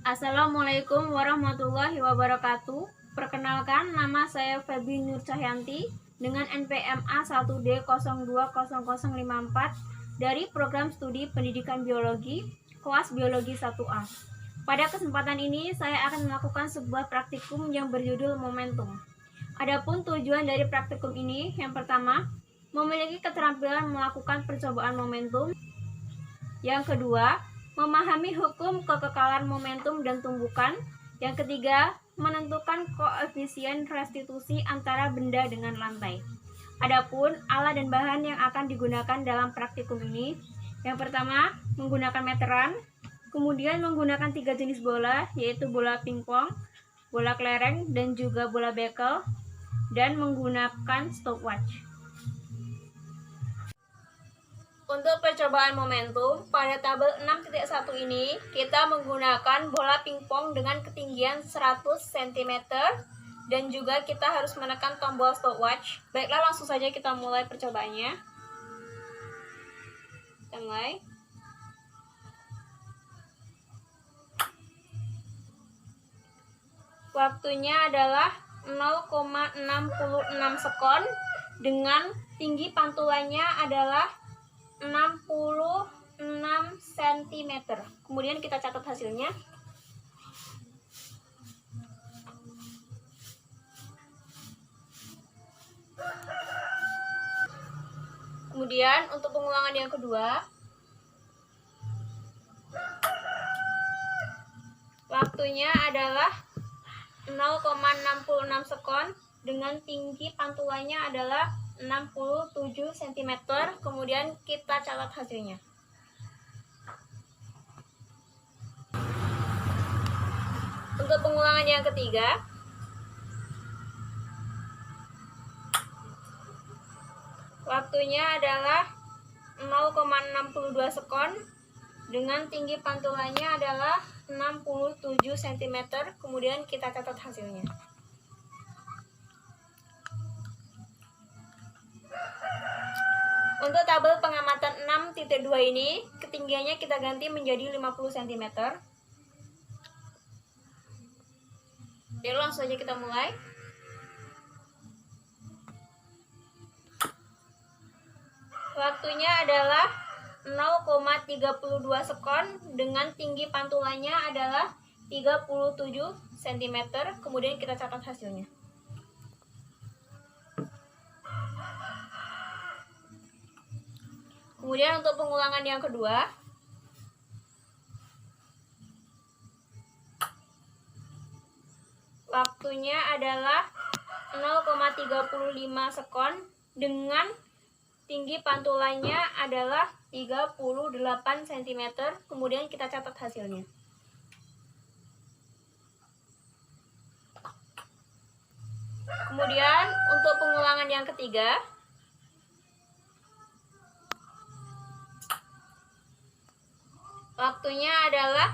Assalamualaikum warahmatullahi wabarakatuh. Perkenalkan, nama saya Feby Nur Cahyanti dengan NPMA 1D020054 dari Program Studi Pendidikan Biologi, kelas Biologi 1A. Pada kesempatan ini, saya akan melakukan sebuah praktikum yang berjudul Momentum. Adapun tujuan dari praktikum ini, yang pertama, memiliki keterampilan melakukan percobaan momentum. Yang kedua, memahami hukum kekekalan momentum dan tumbukan. Yang ketiga, menentukan koefisien restitusi antara benda dengan lantai. Adapun alat dan bahan yang akan digunakan dalam praktikum ini, yang pertama, menggunakan meteran, kemudian menggunakan 3 jenis bola, yaitu bola pingpong, bola kelereng, dan juga bola bekel, dan menggunakan stopwatch. Untuk percobaan momentum, pada tabel 6.1 ini, kita menggunakan bola pingpong dengan ketinggian 100 cm dan juga kita harus menekan tombol stopwatch. Baiklah, langsung saja kita mulai percobaannya. Kita mulai. Waktunya adalah 0,66 sekon dengan tinggi pantulannya adalah 66 cm. Kemudian kita catat hasilnya. Kemudian untuk pengulangan yang kedua, waktunya adalah 0,66 sekon dengan tinggi pantulannya adalah 67 cm. Kemudian kita catat hasilnya. Untuk pengulangan yang ketiga, waktunya adalah 0,62 sekon dengan tinggi pantulannya adalah 67 cm. Kemudian kita catat hasilnya. Untuk tabel pengamatan 6.2 ini, ketinggiannya kita ganti menjadi 50 cm. Jadi langsung saja kita mulai. Waktunya adalah 0,32 sekon dengan tinggi pantulannya adalah 37 cm. Kemudian kita catat hasilnya. Kemudian untuk pengulangan yang kedua, waktunya adalah 0,35 sekon dengan tinggi pantulannya adalah 38 cm. Kemudian kita catat hasilnya. Kemudian untuk pengulangan yang ketiga, waktunya adalah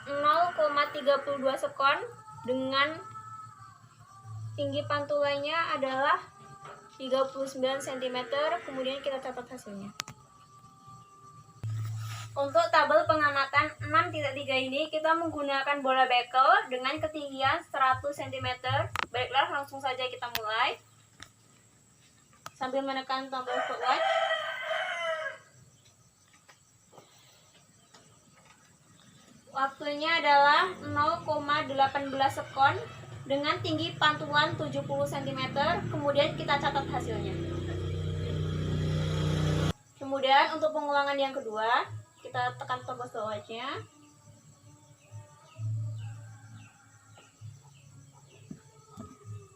0,32 sekon dengan tinggi pantulannya adalah 39 cm. Kemudian kita catat hasilnya. Untuk tabel pengamatan 6.3 ini, kita menggunakan bola bekel dengan ketinggian 100 cm. Baiklah, langsung saja kita mulai sambil menekan tombol stopwatch. Waktunya adalah 0,18 sekon dengan tinggi pantulan 70 cm. Kemudian kita catat hasilnya. Kemudian untuk pengulangan yang kedua, kita tekan tombol stopwatch-nya.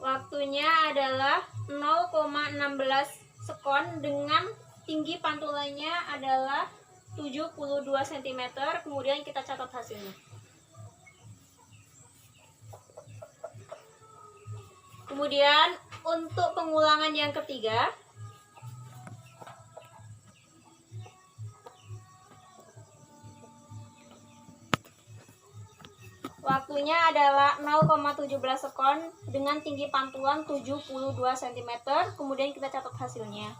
Waktunya adalah 0,16 sekon dengan tinggi pantulannya adalah 72 cm. Kemudian kita catat hasilnya. Kemudian untuk pengulangan yang ketiga, waktunya adalah 0,17 sekon dengan tinggi pantulan 72 cm. Kemudian kita catat hasilnya.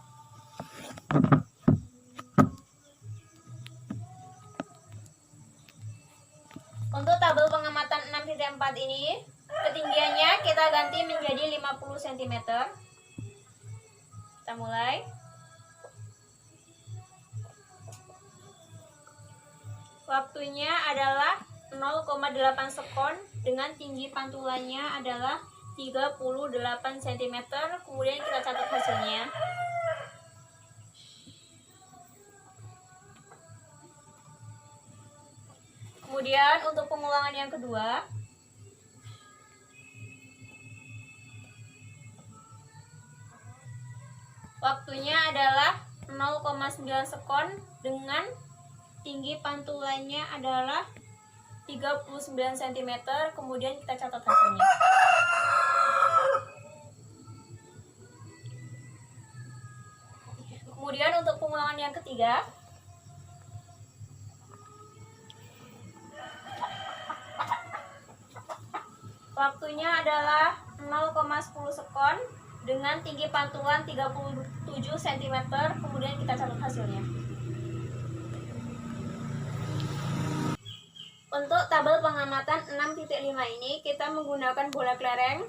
alat ini, ketinggiannya kita ganti menjadi 50 cm. Kita mulai. Waktunya adalah 0,8 sekon dengan tinggi pantulannya adalah 38 cm. Kemudian kita catat hasilnya. Kemudian untuk pengulangan yang kedua, waktunya adalah 0,9 sekon dengan tinggi pantulannya adalah 39 cm. Kemudian kita catat hasilnya. Kemudian untuk pengulangan yang ketiga, waktunya adalah 0,10 sekon dengan tinggi pantulan 37 cm. Kemudian kita catat hasilnya. Untuk tabel pengamatan 6.5 ini kita menggunakan bola kelereng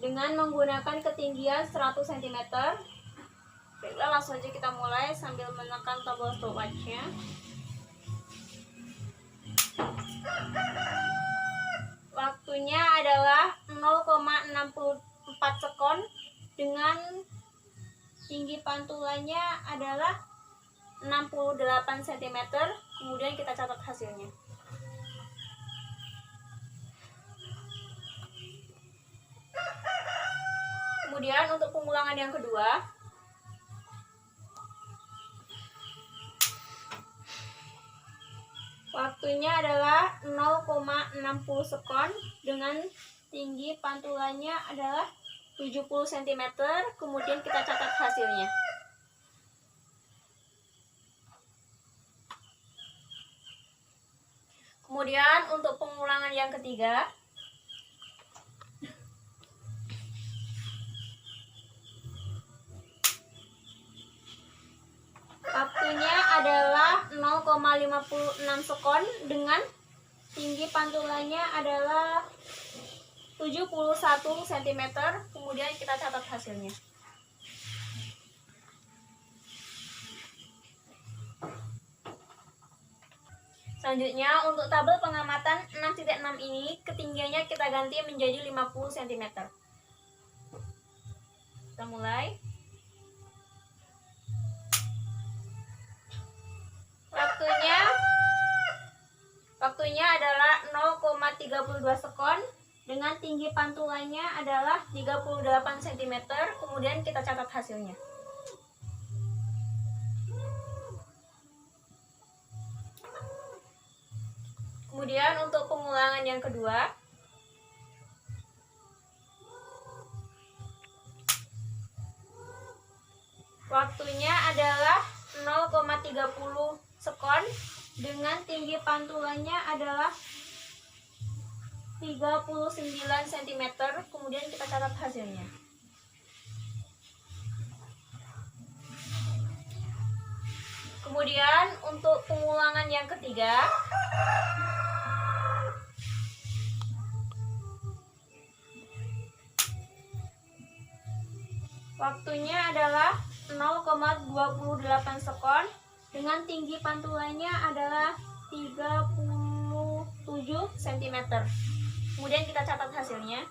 dengan menggunakan ketinggian 100 cm. Baiklah, langsung aja kita mulai sambil menekan tombol stopwatch-nya. Waktunya adalah 0,64 sekon dengan tinggi pantulannya adalah 68 cm. Kemudian kita catat hasilnya. Kemudian untuk pengulangan yang kedua, waktunya adalah 0,60 sekon dengan tinggi pantulannya adalah 70 cm. Kemudian kita catat hasilnya. Kemudian untuk pengulangan yang ketiga, waktunya adalah 0,56 sekon dengan tinggi pantulannya adalah 71 cm. Kemudian kita catat hasilnya. Selanjutnya untuk tabel pengamatan 6.6 ini ketinggiannya kita ganti menjadi 50 cm. Kita mulai. Waktunya adalah 0,32 sekon dengan tinggi pantulannya adalah 38 cm. Kemudian kita catat hasilnya. Kemudian untuk pengulangan yang kedua, waktunya adalah 0,30 sekon dengan tinggi pantulannya adalah 39 cm. Kemudian kita catat hasilnya. Kemudian untuk pengulangan yang ketiga, waktunya adalah 0,28 sekon dengan tinggi pantulannya adalah 37 cm. Kemudian kita catat hasilnya.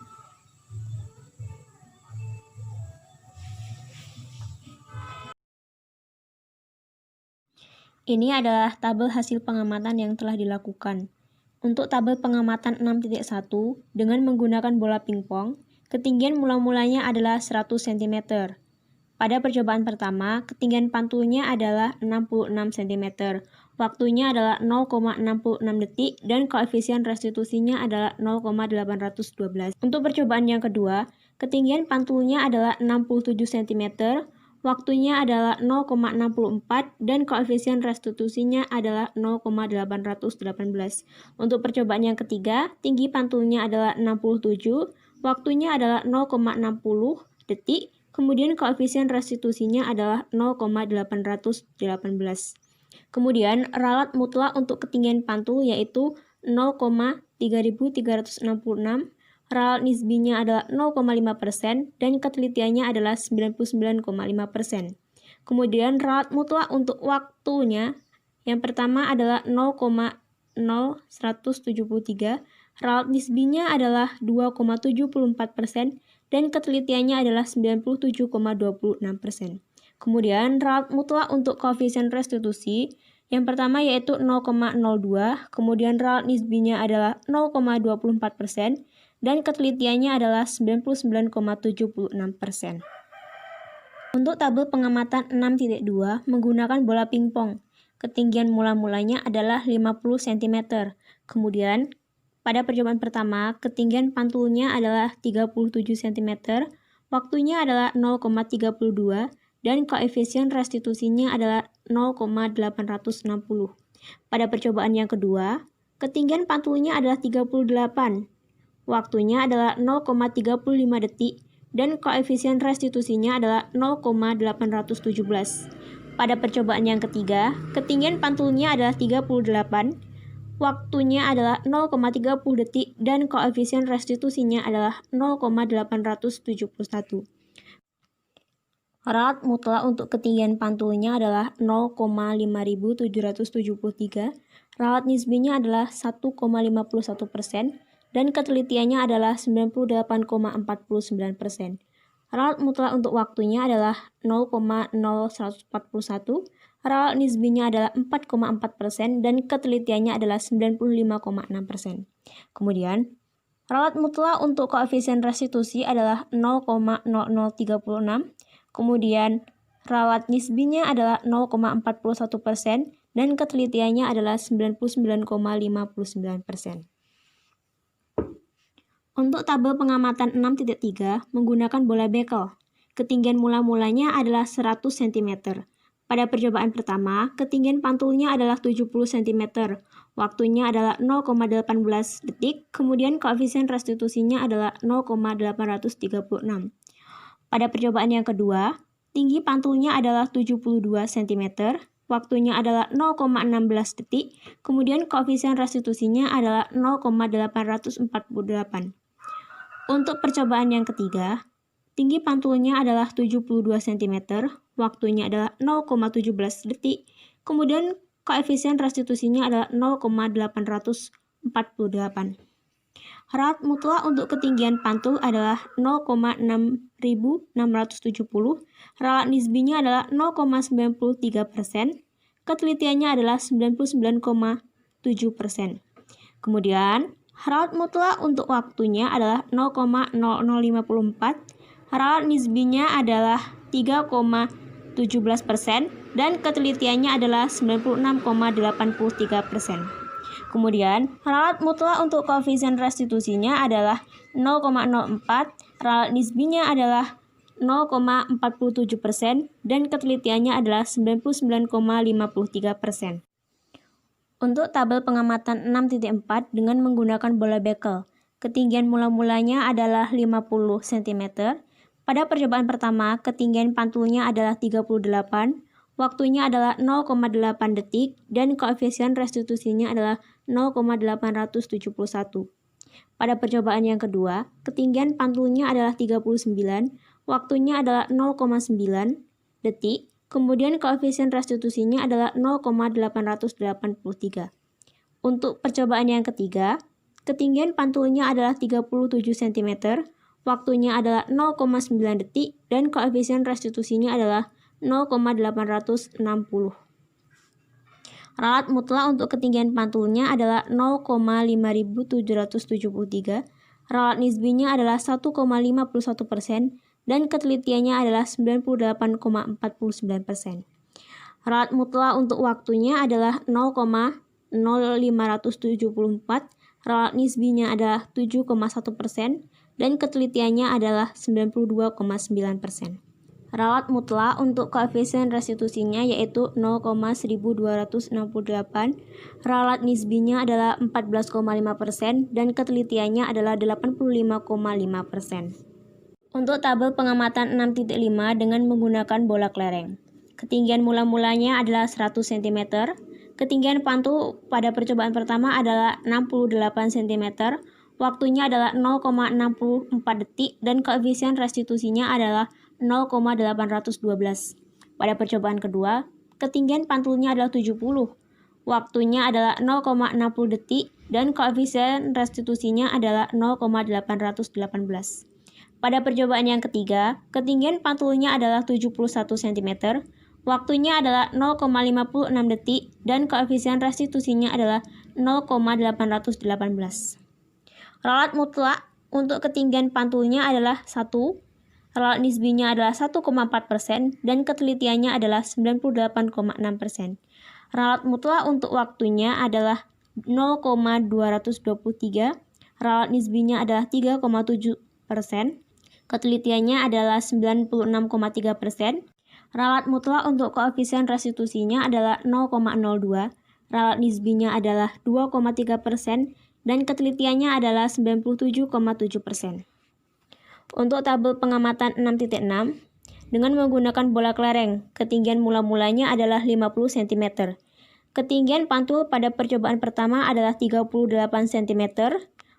Ini adalah tabel hasil pengamatan yang telah dilakukan. Untuk tabel pengamatan 6.1 dengan menggunakan bola pingpong, ketinggian mula-mulanya adalah 100 cm. Pada percobaan pertama, ketinggian pantulnya adalah 66 cm. Waktunya adalah 0,66 detik dan koefisien restitusinya adalah 0,812. Untuk percobaan yang kedua, ketinggian pantulnya adalah 67 cm. Waktunya adalah 0,64 dan koefisien restitusinya adalah 0,818. Untuk percobaan yang ketiga, tinggi pantulnya adalah 67, waktunya adalah 0,60 detik, kemudian koefisien restitusinya adalah 0,818. Kemudian ralat mutlak untuk ketinggian pantul yaitu 0,3366, ralat nisbinya adalah 0,5%, dan ketelitiannya adalah 99,5%. Kemudian ralat mutlak untuk waktunya, yang pertama adalah 0,0173, ralat nisbinya adalah 2,74%, dan ketelitiannya adalah 97,26%. Kemudian ralat mutlak untuk koefisien restitusi, yang pertama yaitu 0,02, kemudian ralat nisbinya adalah 0,24%, dan ketelitiannya adalah 99,76%. Untuk tabel pengamatan 6.2 menggunakan bola pingpong, ketinggian mula-mulanya adalah 50 cm. Kemudian, pada percobaan pertama, ketinggian pantulnya adalah 37 cm, waktunya adalah 0,32, dan koefisien restitusinya adalah 0,860. Pada percobaan yang kedua, ketinggian pantulnya adalah 38, waktunya adalah 0,35 detik, dan koefisien restitusinya adalah 0,817. Pada percobaan yang ketiga, ketinggian pantulnya adalah 38, waktunya adalah 0,30 detik, dan koefisien restitusinya adalah 0,871. Ralat mutlak untuk ketinggian pantulnya adalah 0,5773, ralat nisbinya adalah 1,51%, dan ketelitiannya adalah 98,49%. Ralat mutlak untuk waktunya adalah 0,0141, ralat nisbinya adalah 4,4%, dan ketelitiannya adalah 95,6%. Kemudian, ralat mutlak untuk koefisien restitusi adalah 0,0036, kemudian ralat nisbinya adalah 0,41%, dan ketelitiannya adalah 99,59%. Untuk tabel pengamatan 6.3 menggunakan bola bekel, ketinggian mula-mulanya adalah 100 cm. Pada percobaan pertama, ketinggian pantulnya adalah 70 cm, waktunya adalah 0,18 detik, kemudian koefisien restitusinya adalah 0,836. Pada percobaan yang kedua, tinggi pantulnya adalah 72 cm, waktunya adalah 0,16 detik, kemudian koefisien restitusinya adalah 0,848. Untuk percobaan yang ketiga, tinggi pantulnya adalah 72 cm, waktunya adalah 0,17 detik, kemudian koefisien restitusinya adalah 0,848. Ralat mutlak untuk ketinggian pantul adalah 0,6670, ralat nisbinya adalah 0,93%, ketelitiannya adalah 99,7%. Kemudian, ralat mutlak untuk waktunya adalah 0,0054, ralat nisbinya adalah 3,17%, dan ketelitiannya adalah 96,83%. Kemudian, ralat mutlak untuk koefisien restitusinya adalah 0,04, ralat nisbinya adalah 0,47%, dan ketelitiannya adalah 99,53%. Untuk tabel pengamatan 6.4 dengan menggunakan bola bekel, ketinggian mula-mulanya adalah 50 cm. Pada percobaan pertama, ketinggian pantulnya adalah 38, waktunya adalah 0,8 detik, dan koefisien restitusinya adalah 0,871. Pada percobaan yang kedua, ketinggian pantulnya adalah 39, waktunya adalah 0,9 detik, kemudian koefisien restitusinya adalah 0,883. Untuk percobaan yang ketiga, ketinggian pantulnya adalah 37 cm, waktunya adalah 0,9 detik, dan koefisien restitusinya adalah 0,860. Ralat mutlak untuk ketinggian pantulnya adalah 0,5773, ralat nisbinya adalah 1,51%, dan ketelitiannya adalah 98,49%. Ralat mutlak untuk waktunya adalah 0,0574, ralat nisbinya adalah 7,1%, dan ketelitiannya adalah 92,9%. Ralat mutlak untuk koefisien restitusinya yaitu 0,1268, ralat nisbinya adalah 14,5%, dan ketelitiannya adalah 85,5%. Untuk tabel pengamatan 6.5 dengan menggunakan bola kelereng, ketinggian mula-mulanya adalah 100 cm, Ketinggian pantul pada percobaan pertama adalah 68 cm, waktunya adalah 0,64 detik, dan koefisien restitusinya adalah 0,812. Pada percobaan kedua, ketinggian pantulnya adalah 70, waktunya adalah 0,60 detik, dan koefisien restitusinya adalah 0,818. Pada percobaan yang ketiga, ketinggian pantulnya adalah 71 cm, waktunya adalah 0,56 detik, dan koefisien restitusinya adalah 0,818. Ralat mutlak untuk ketinggian pantulnya adalah 1, ralat nisbinya adalah 1,4%, dan ketelitiannya adalah 98,6%. Ralat mutlak untuk waktunya adalah 0,223, ralat nisbinya adalah 3,7%, ketelitiannya adalah 96,3%. Ralat mutlak untuk koefisien restitusinya adalah 0,02, ralat nisbinya adalah 2,3%, dan ketelitiannya adalah 97,7%. Untuk tabel pengamatan 6.6, dengan menggunakan bola kelereng, ketinggian mula-mulanya adalah 50 cm. Ketinggian pantul pada percobaan pertama adalah 38 cm,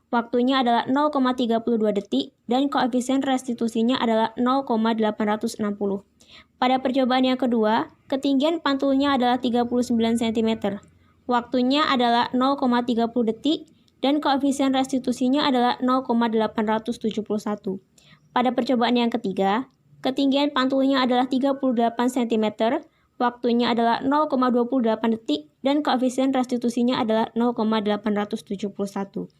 waktunya adalah 0,32 detik, dan koefisien restitusinya adalah 0,860. Pada percobaan yang kedua, ketinggian pantulnya adalah 39 cm, waktunya adalah 0,30 detik, dan koefisien restitusinya adalah 0,871. Pada percobaan yang ketiga, ketinggian pantulnya adalah 38 cm, waktunya adalah 0,28 detik, dan koefisien restitusinya adalah 0,871.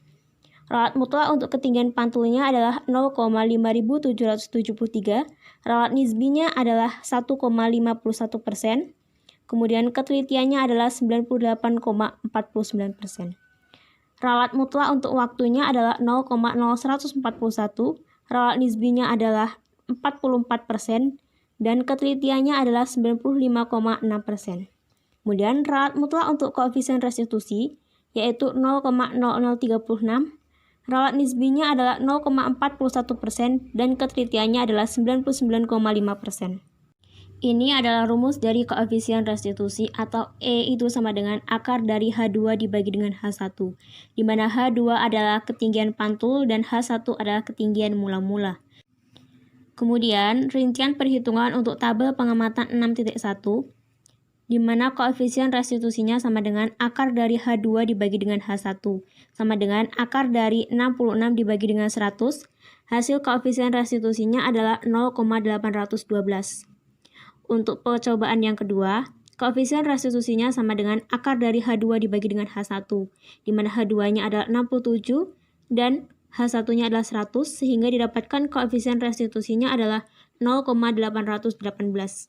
Ralat mutlak untuk ketinggian pantulnya adalah 0,5773, ralat nisbinya adalah 1,51%, kemudian ketelitiannya adalah 98,49%. Ralat mutlak untuk waktunya adalah 0,0141, ralat nisbinya adalah 44%, dan ketelitiannya adalah 95,6%. Kemudian ralat mutlak untuk koefisien restitusi yaitu 0,0036, ralat nisbinya adalah 0,41%, dan ketelitiannya adalah 99,5%. Ini adalah rumus dari koefisien restitusi atau E itu sama dengan akar dari H2 dibagi dengan H1, di mana H2 adalah ketinggian pantul dan H1 adalah ketinggian mula-mula. Kemudian, rincian perhitungan untuk tabel pengamatan 6.1, di mana koefisien restitusinya sama dengan akar dari H2 dibagi dengan H1, sama dengan akar dari 66 dibagi dengan 100, hasil koefisien restitusinya adalah 0,812. Untuk percobaan yang kedua, koefisien restitusinya sama dengan akar dari H2 dibagi dengan H1, di mana H2-nya adalah 67 dan H1-nya adalah 100, sehingga didapatkan koefisien restitusinya adalah 0,818.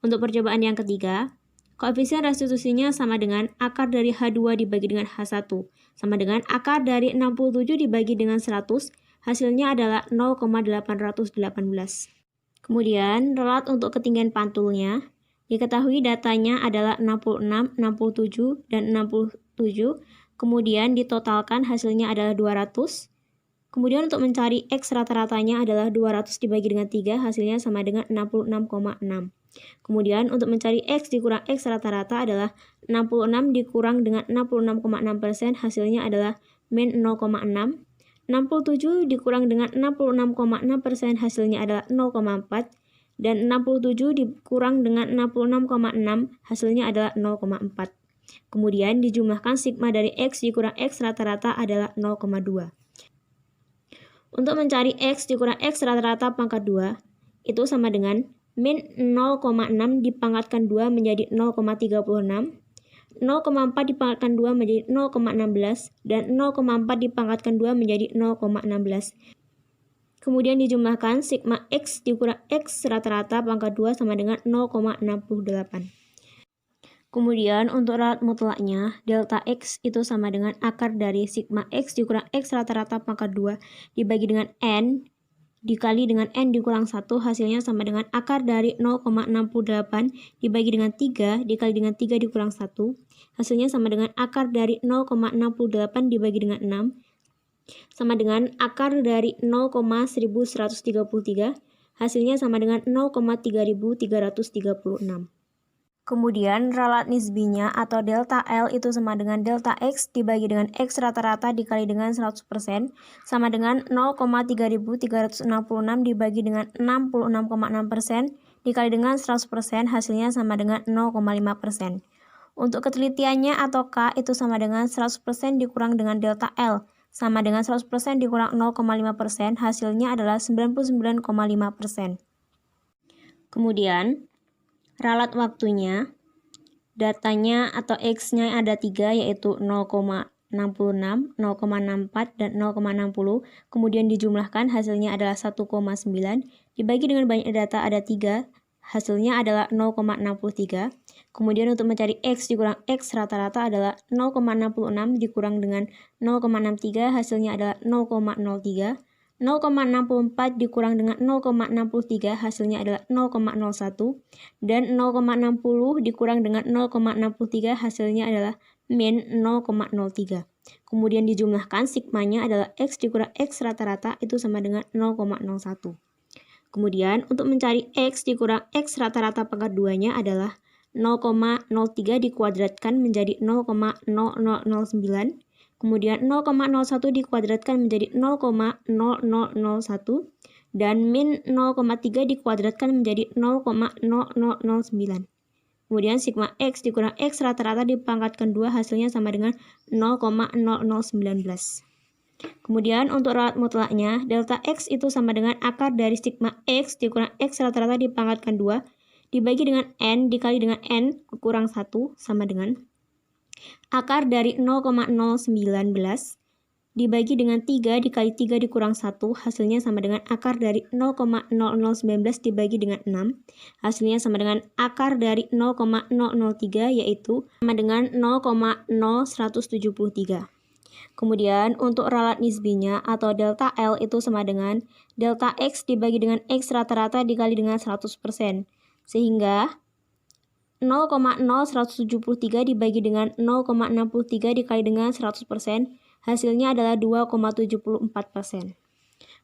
Untuk percobaan yang ketiga, koefisien restitusinya sama dengan akar dari H2 dibagi dengan H1, sama dengan akar dari 67 dibagi dengan 100, hasilnya adalah 0,818. Kemudian, ralat untuk ketinggian pantulnya, diketahui datanya adalah 66, 67, dan 67, kemudian ditotalkan hasilnya adalah 200. Kemudian untuk mencari X rata-ratanya adalah 200 dibagi dengan 3, hasilnya sama dengan 66,6. Kemudian untuk mencari X dikurang X rata-rata adalah 66 dikurang dengan 66,6%, hasilnya adalah min 0,6. 67 dikurang dengan 66,6%, hasilnya adalah 0,4. Dan 67 dikurang dengan 66,6, hasilnya adalah 0,4. Kemudian dijumlahkan sigma dari X dikurang X rata-rata adalah 0,2. Untuk mencari X dikurang X rata-rata pangkat 2, itu sama dengan min 0,6 dipangkatkan 2 menjadi 0,36, 0,4 dipangkatkan 2 menjadi 0,16, dan 0,4 dipangkatkan 2 menjadi 0,16. Kemudian dijumlahkan sigma X dikurang X rata-rata pangkat 2 sama dengan 0,68. Kemudian untuk ralat mutlaknya, delta X itu sama dengan akar dari sigma X dikurang X rata-rata pangkat 2 dibagi dengan N dikali dengan N dikurang 1, hasilnya sama dengan akar dari 0,68 dibagi dengan 3 dikali dengan 3 dikurang 1, hasilnya sama dengan akar dari 0,68 dibagi dengan 6, sama dengan akar dari 0,1133, hasilnya sama dengan 0,3336. Kemudian ralat nisbinya atau delta L itu sama dengan delta X dibagi dengan X rata-rata dikali dengan 100% sama dengan 0,3366 dibagi dengan 66,6% dikali dengan 100% hasilnya sama dengan 0,5%. Untuk ketelitiannya atau K itu sama dengan 100% dikurang dengan delta L sama dengan 100% dikurang 0,5%, hasilnya adalah 99,5%. Kemudian ralat waktunya, datanya atau X-nya ada 3 yaitu 0,66, 0,64, dan 0,60. Kemudian dijumlahkan hasilnya adalah 1,9. Dibagi dengan banyak data ada 3, hasilnya adalah 0,63. Kemudian untuk mencari X dikurang X rata-rata adalah 0,66 dikurang dengan 0,63, hasilnya adalah 0,03. 0,64 dikurang dengan 0,63 hasilnya adalah 0,01 dan 0,60 dikurang dengan 0,63 hasilnya adalah min 0,03. Kemudian dijumlahkan sigmanya adalah X dikurang X rata-rata itu sama dengan 0,01. Kemudian untuk mencari X dikurang X rata-rata pangkat 2-nya adalah 0,03 dikuadratkan menjadi 0,0009. Kemudian 0,01 dikuadratkan menjadi 0,0001 dan min 0,3 dikuadratkan menjadi 0,0009. Kemudian sigma X dikurang X rata-rata dipangkatkan 2 hasilnya sama dengan 0,0019. Kemudian untuk ralat mutlaknya, delta X itu sama dengan akar dari sigma X dikurang X rata-rata dipangkatkan 2 dibagi dengan N dikali dengan N kurang 1 sama dengan akar dari 0,019 dibagi dengan 3 dikali 3 dikurang 1 hasilnya sama dengan akar dari 0,0019 dibagi dengan 6 hasilnya sama dengan akar dari 0,003 yaitu sama dengan 0,0173. Kemudian untuk ralat nisbinya atau delta L itu sama dengan delta X dibagi dengan X rata-rata dikali dengan 100%. Sehingga 0,0173 dibagi dengan 0,63 dikali dengan 100%, hasilnya adalah 2,74%.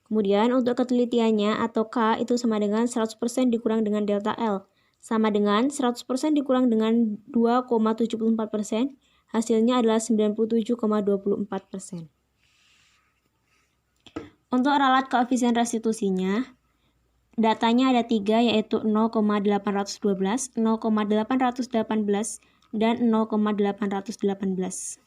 Kemudian untuk ketelitiannya atau K itu sama dengan 100% dikurang dengan delta L, sama dengan 100% dikurang dengan 2,74%, hasilnya adalah 97,24%. Untuk ralat koefisien restitusinya, datanya ada 3 yaitu 0,812, 0,818, dan 0,818.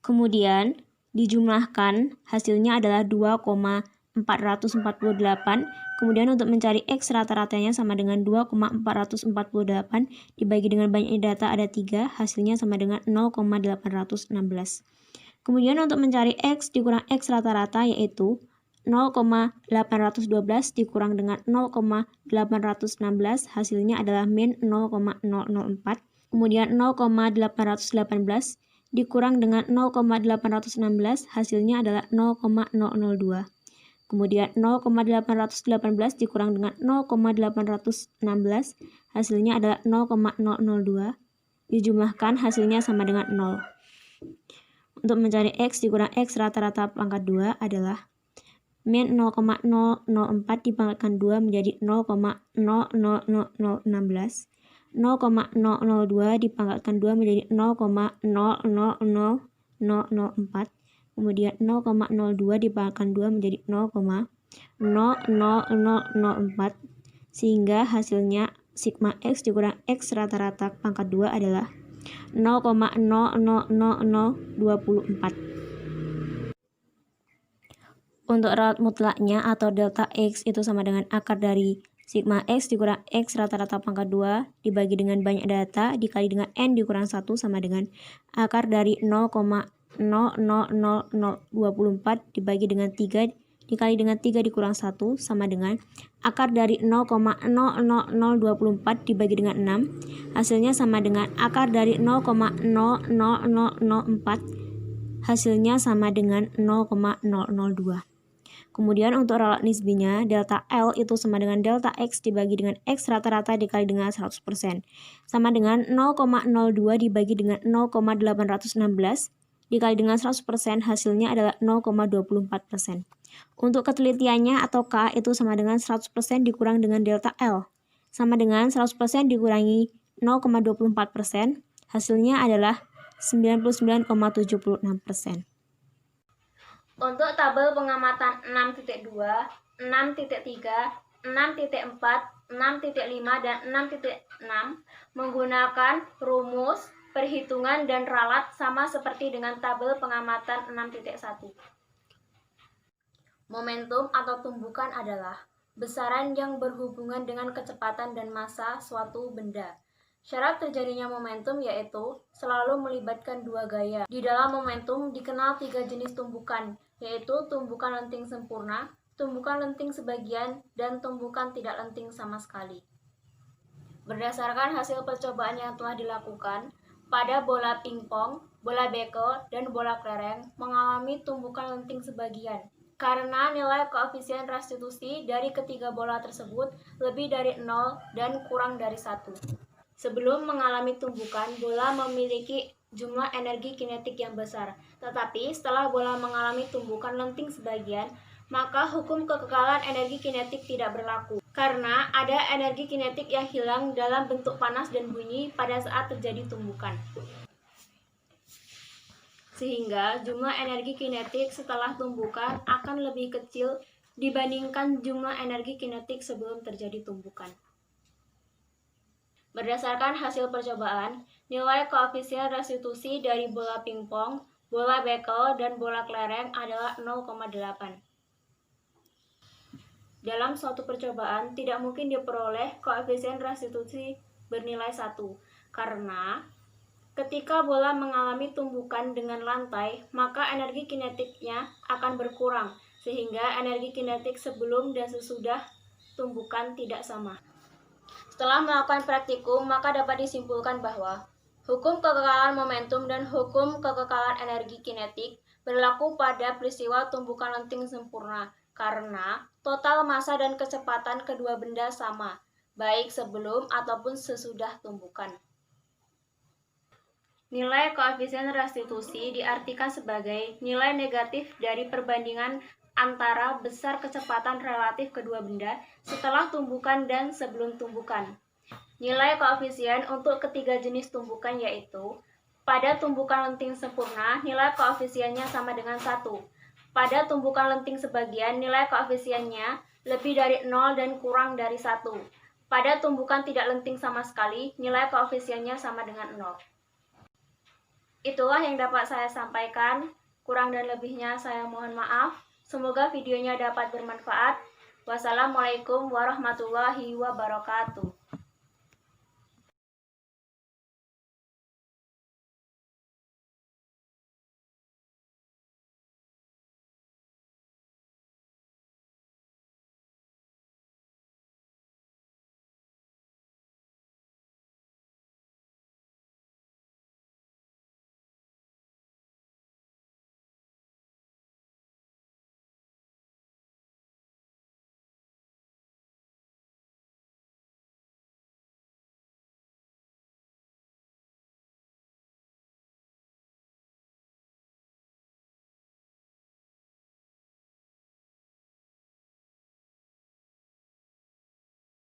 Kemudian dijumlahkan hasilnya adalah 2,448. Kemudian untuk mencari X rata-ratanya sama dengan 2,448 dibagi dengan banyak data ada 3, hasilnya sama dengan 0,816. Kemudian untuk mencari X dikurang X rata-rata yaitu 0,812 dikurang dengan 0,816 hasilnya adalah min 0,004. Kemudian 0,818 dikurang dengan 0,816 hasilnya adalah 0,002. Kemudian 0,818 dikurang dengan 0,816 hasilnya adalah 0,002. Dijumlahkan hasilnya sama dengan 0. Untuk mencari X dikurang X rata-rata pangkat 2 adalah min 0,004 dipangkatkan 2 menjadi 0,00016. 0,002 dipangkatkan 2 menjadi 0,000004. Kemudian 0,02 dipangkatkan 2 menjadi 0,00004. Sehingga hasilnya sigma X dikurang X rata-rata pangkat 2 adalah 0,000024. Untuk ralat mutlaknya atau delta X itu sama dengan akar dari sigma X dikurang X rata-rata pangkat 2 dibagi dengan banyak data dikali dengan N dikurang 1 sama dengan akar dari 0,00024 dibagi dengan 3 dikali dengan 3 dikurang 1 sama dengan akar dari 0,00024 dibagi dengan 6. Hasilnya sama dengan akar dari 0,00004. Hasilnya sama dengan 0,002. Kemudian untuk ralat nisbinya, delta L itu sama dengan delta X dibagi dengan X rata-rata dikali dengan 100%. Sama dengan 0,02 dibagi dengan 0,816 dikali dengan 100%, hasilnya adalah 0,24%. Untuk ketelitiannya atau K itu sama dengan 100% dikurang dengan delta L. sama dengan 100% dikurangi 0,24%, hasilnya adalah 99,76%. Untuk tabel pengamatan 6.2, 6.3, 6.4, 6.5, dan 6.6 menggunakan rumus, perhitungan, dan ralat sama seperti dengan tabel pengamatan 6.1. Momentum atau tumbukan adalah besaran yang berhubungan dengan kecepatan dan massa suatu benda. Syarat terjadinya momentum yaitu selalu melibatkan dua gaya. Di dalam momentum dikenal 3 jenis tumbukan, yaitu tumbukan lenting sempurna, tumbukan lenting sebagian, dan tumbukan tidak lenting sama sekali. Berdasarkan hasil percobaan yang telah dilakukan, pada bola pingpong, bola bekel, dan bola kelereng mengalami tumbukan lenting sebagian. Karena nilai koefisien restitusi dari ketiga bola tersebut lebih dari 0 dan kurang dari 1. Sebelum mengalami tumbukan, bola memiliki jumlah energi kinetik yang besar. Tetapi setelah bola mengalami tumbukan lenting sebagian, maka hukum kekekalan energi kinetik tidak berlaku. Karena ada energi kinetik yang hilang dalam bentuk panas dan bunyi pada saat terjadi tumbukan. Sehingga jumlah energi kinetik setelah tumbukan akan lebih kecil dibandingkan jumlah energi kinetik sebelum terjadi tumbukan. Berdasarkan hasil percobaan, nilai koefisien restitusi dari bola pingpong, bola bekel, dan bola kelereng adalah 0,8. Dalam suatu percobaan, tidak mungkin diperoleh koefisien restitusi bernilai 1, karena ketika bola mengalami tumbukan dengan lantai, maka energi kinetiknya akan berkurang, sehingga energi kinetik sebelum dan sesudah tumbukan tidak sama. Setelah melakukan praktikum, maka dapat disimpulkan bahwa hukum kekekalan momentum dan hukum kekekalan energi kinetik berlaku pada peristiwa tumbukan lenting sempurna, karena total massa dan kecepatan kedua benda sama, baik sebelum ataupun sesudah tumbukan. Nilai koefisien restitusi diartikan sebagai nilai negatif dari perbandingan antara besar kecepatan relatif kedua benda setelah tumbukan dan sebelum tumbukan. Nilai koefisien untuk ketiga jenis tumbukan yaitu pada tumbukan lenting sempurna, nilai koefisiennya sama dengan 1. Pada tumbukan lenting sebagian, nilai koefisiennya lebih dari 0 dan kurang dari 1. Pada tumbukan tidak lenting sama sekali, nilai koefisiennya sama dengan 0. Itulah yang dapat saya sampaikan. Kurang dan lebihnya saya mohon maaf. Semoga videonya dapat bermanfaat. Wassalamualaikum warahmatullahi wabarakatuh.